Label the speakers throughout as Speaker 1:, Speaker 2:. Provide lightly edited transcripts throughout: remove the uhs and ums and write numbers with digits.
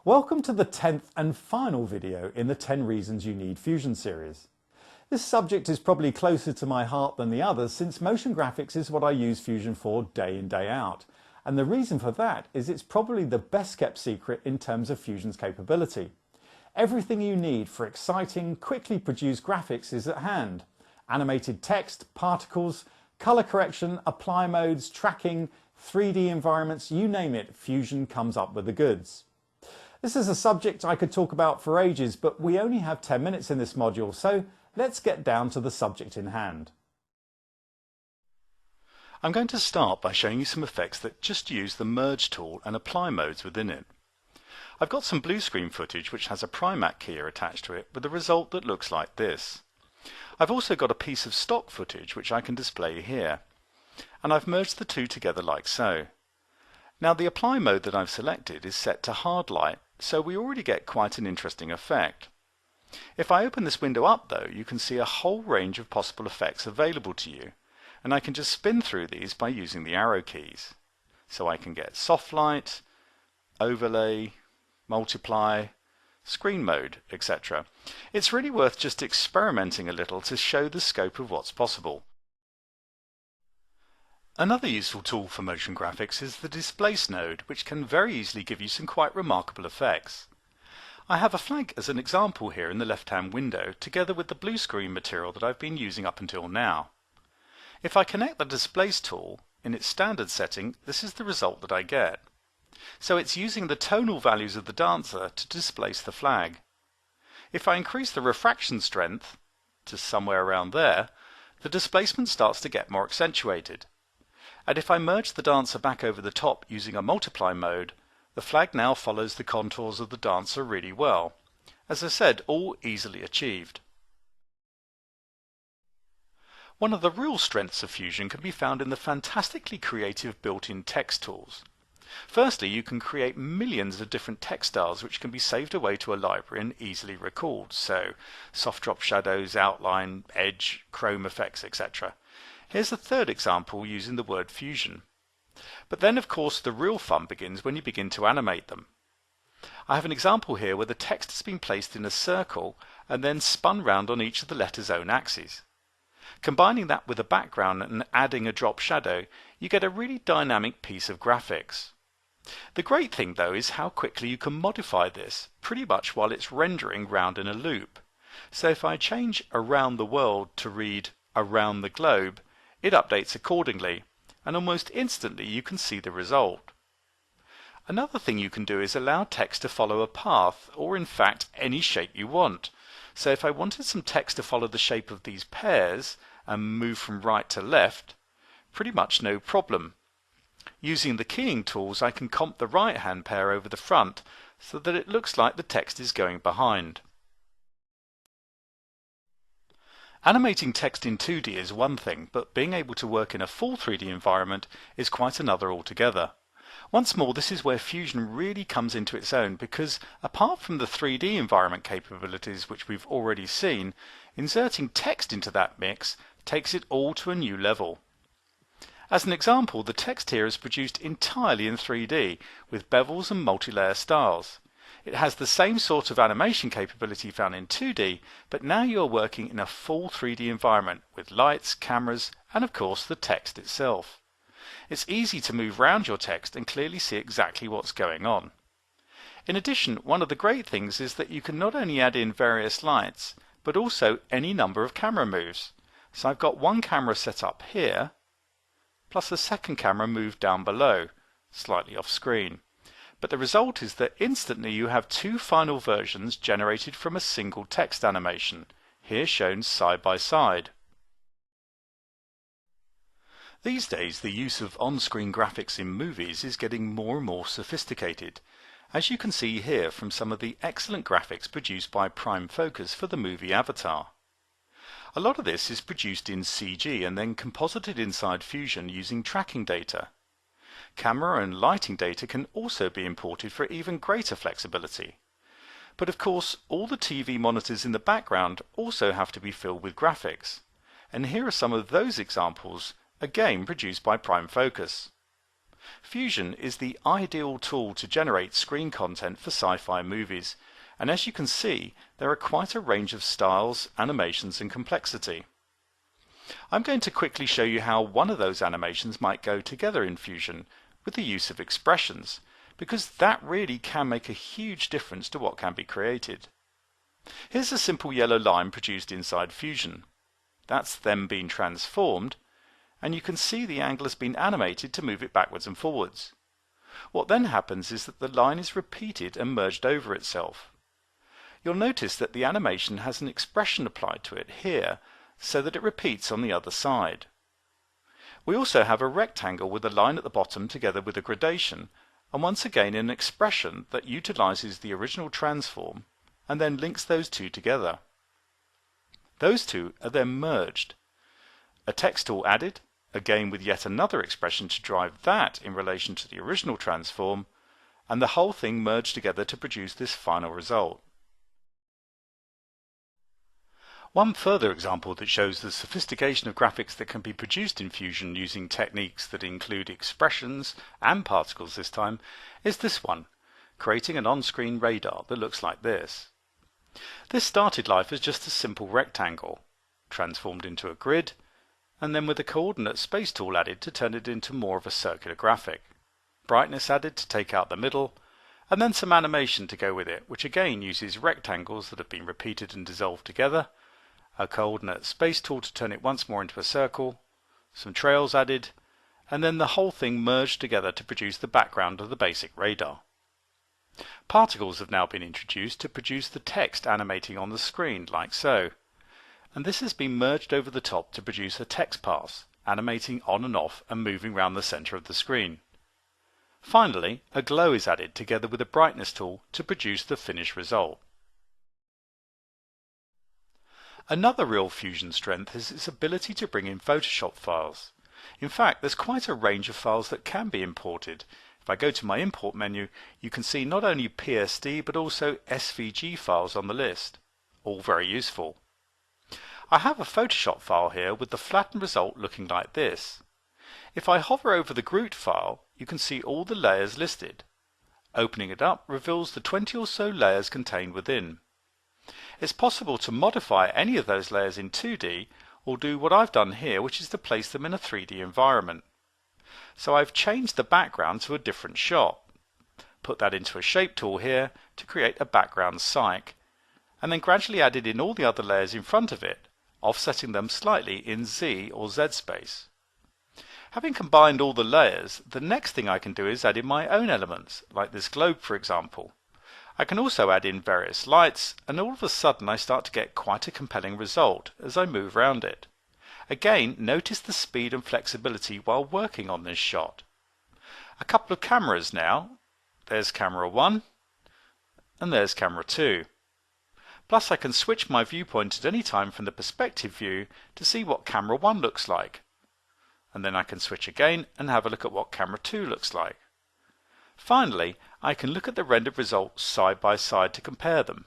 Speaker 1: Welcome to the 10th and final video in the 10 Reasons You Need Fusion series. This subject is probably closer to my heart than the others since motion graphics is what I use Fusion for day in, day out. And the reason for that is it's probably the best kept secret in terms of Fusion's capability. Everything you need for exciting, quickly produced graphics is at hand. Animated text, particles, color correction, apply modes, tracking, 3D environments, you name it, Fusion comes up with the goods. This is a subject I could talk about for ages, but we only have 10 minutes in this module, so let's get down to the subject in hand.
Speaker 2: I'm going to start by showing you some effects that just use the merge tool and apply modes within it. I've got some blue screen footage which has a Primac keyer attached to it with a result that looks like this. I've also got a piece of stock footage which I can display here, and I've merged the two together like so. Now the apply mode that I've selected is set to hard light, so we already get quite an interesting effect. If I open this window up though, you can see a whole range of possible effects available to you, and I can just spin through these by using the arrow keys. So I can get soft light, overlay, multiply, screen mode, etc. It's really worth just experimenting a little to show the scope of what's possible. Another useful tool for motion graphics is the Displace node, which can very easily give you some quite remarkable effects. I have a flag as an example here in the left-hand window, together with the blue screen material that I've been using up until now. If I connect the Displace tool, in its standard setting, this is the result that I get. So it's using the tonal values of the dancer to displace the flag. If I increase the refraction strength to somewhere around there, the displacement starts to get more accentuated. And if I merge the dancer back over the top using a multiply mode, the flag now follows the contours of the dancer really well. As I said, all easily achieved. One of the real strengths of Fusion can be found in the fantastically creative built-in text tools. Firstly, you can create millions of different text styles which can be saved away to a library and easily recalled, so soft drop shadows, outline, edge, chrome effects, etc. Here's a third example using the word Fusion. But then of course the real fun begins when you begin to animate them. I have an example here where the text has been placed in a circle and then spun round on each of the letter's own axes. Combining that with a background and adding a drop shadow, you get a really dynamic piece of graphics. The great thing though is how quickly you can modify this, pretty much while it's rendering round in a loop. So if I change around the world to read around the globe, it updates accordingly, and almost instantly you can see the result. Another thing you can do is allow text to follow a path, or in fact any shape you want. So if I wanted some text to follow the shape of these pears and move from right to left, pretty much no problem. Using the keying tools I can comp the right hand pair over the front so that it looks like the text is going behind. Animating text in 2D is one thing, but being able to work in a full 3D environment is quite another altogether. Once more, this is where Fusion really comes into its own because apart from the 3D environment capabilities which we've already seen, inserting text into that mix takes it all to a new level. As an example, the text here is produced entirely in 3D with bevels and multi-layer styles. It has the same sort of animation capability found in 2D, but now you are working in a full 3D environment with lights, cameras, and of course the text itself. It's easy to move around your text and clearly see exactly what's going on. In addition, one of the great things is that you can not only add in various lights, but also any number of camera moves. So I've got one camera set up here, plus a second camera moved down below, slightly off screen. But the result is that instantly you have two final versions generated from a single text animation, here shown side by side. These days the use of on-screen graphics in movies is getting more and more sophisticated, as you can see here from some of the excellent graphics produced by Prime Focus for the movie Avatar. A lot of this is produced in CG and then composited inside Fusion using tracking data. Camera and lighting data can also be imported for even greater flexibility. But of course, all the TV monitors in the background also have to be filled with graphics. And here are some of those examples, again produced by Prime Focus. Fusion is the ideal tool to generate screen content for sci-fi movies, and as you can see, there are quite a range of styles, animations and complexity. I'm going to quickly show you how one of those animations might go together in Fusion with the use of expressions, because that really can make a huge difference to what can be created. Here's a simple yellow line produced inside Fusion. That's them being transformed, and you can see the angle has been animated to move it backwards and forwards. What then happens is that the line is repeated and merged over itself. You'll notice that the animation has an expression applied to it here, so that it repeats on the other side. We also have a rectangle with a line at the bottom together with a gradation, and once again an expression that utilizes the original transform and then links those two together. Those two are then merged. A text tool added, again with yet another expression to drive that in relation to the original transform, and the whole thing merged together to produce this final result. One further example that shows the sophistication of graphics that can be produced in Fusion using techniques that include expressions and particles this time is this one, creating an on-screen radar that looks like this. This started life as just a simple rectangle, transformed into a grid, and then with a coordinate space tool added to turn it into more of a circular graphic, brightness added to take out the middle, and then some animation to go with it, which again uses rectangles that have been repeated and dissolved together, a coordinate space tool to turn it once more into a circle, some trails added, and then the whole thing merged together to produce the background of the basic radar. Particles have now been introduced to produce the text animating on the screen, like so, and this has been merged over the top to produce a text pass, animating on and off and moving around the center of the screen. Finally, a glow is added together with a brightness tool to produce the finished result. Another real Fusion strength is its ability to bring in Photoshop files. In fact, there's quite a range of files that can be imported. If I go to my import menu, you can see not only PSD but also SVG files on the list. All very useful. I have a Photoshop file here with the flattened result looking like this. If I hover over the GR00T file, you can see all the layers listed. Opening it up reveals the 20 or so layers contained within. It's possible to modify any of those layers in 2D or do what I've done here, which is to place them in a 3D environment. So I've changed the background to a different shot, put that into a shape tool here to create a background cyc, and then gradually added in all the other layers in front of it, offsetting them slightly in Z or Z space. Having combined all the layers, the next thing I can do is add in my own elements, like this globe for example. I can also add in various lights, and all of a sudden I start to get quite a compelling result as I move around it. Again, notice the speed and flexibility while working on this shot. A couple of cameras now. There's camera 1 and there's camera 2. Plus I can switch my viewpoint at any time from the perspective view to see what camera 1 looks like. And then I can switch again and have a look at what camera 2 looks like. Finally, I can look at the rendered results side by side to compare them.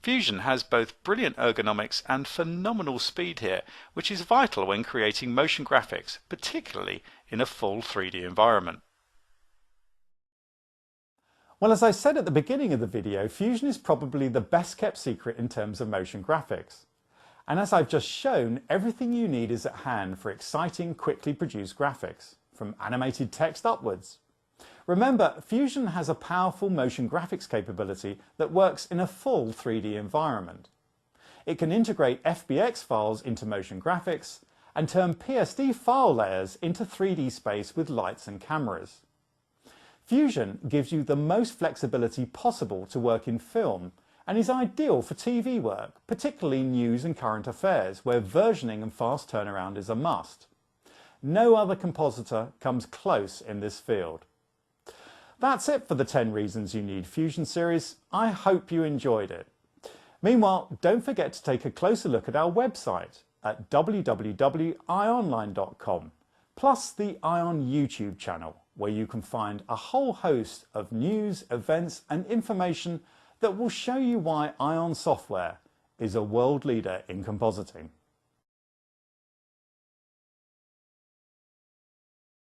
Speaker 2: Fusion has both brilliant ergonomics and phenomenal speed here, which is vital when creating motion graphics, particularly in a full 3D environment.
Speaker 1: Well, as I said at the beginning of the video, Fusion is probably the best kept secret in terms of motion graphics. And as I've just shown, everything you need is at hand for exciting, quickly produced graphics, from animated text upwards. Remember, Fusion has a powerful motion graphics capability that works in a full 3D environment. It can integrate FBX files into motion graphics and turn PSD file layers into 3D space with lights and cameras. Fusion gives you the most flexibility possible to work in film and is ideal for TV work, particularly news and current affairs, where versioning and fast turnaround is a must. No other compositor comes close in this field. That's it for the 10 Reasons You Need Fusion series. I hope you enjoyed it. Meanwhile, don't forget to take a closer look at our website at www.ionline.com, plus the Ion YouTube channel, where you can find a whole host of news, events and information that will show you why Ion Software is a world leader in compositing.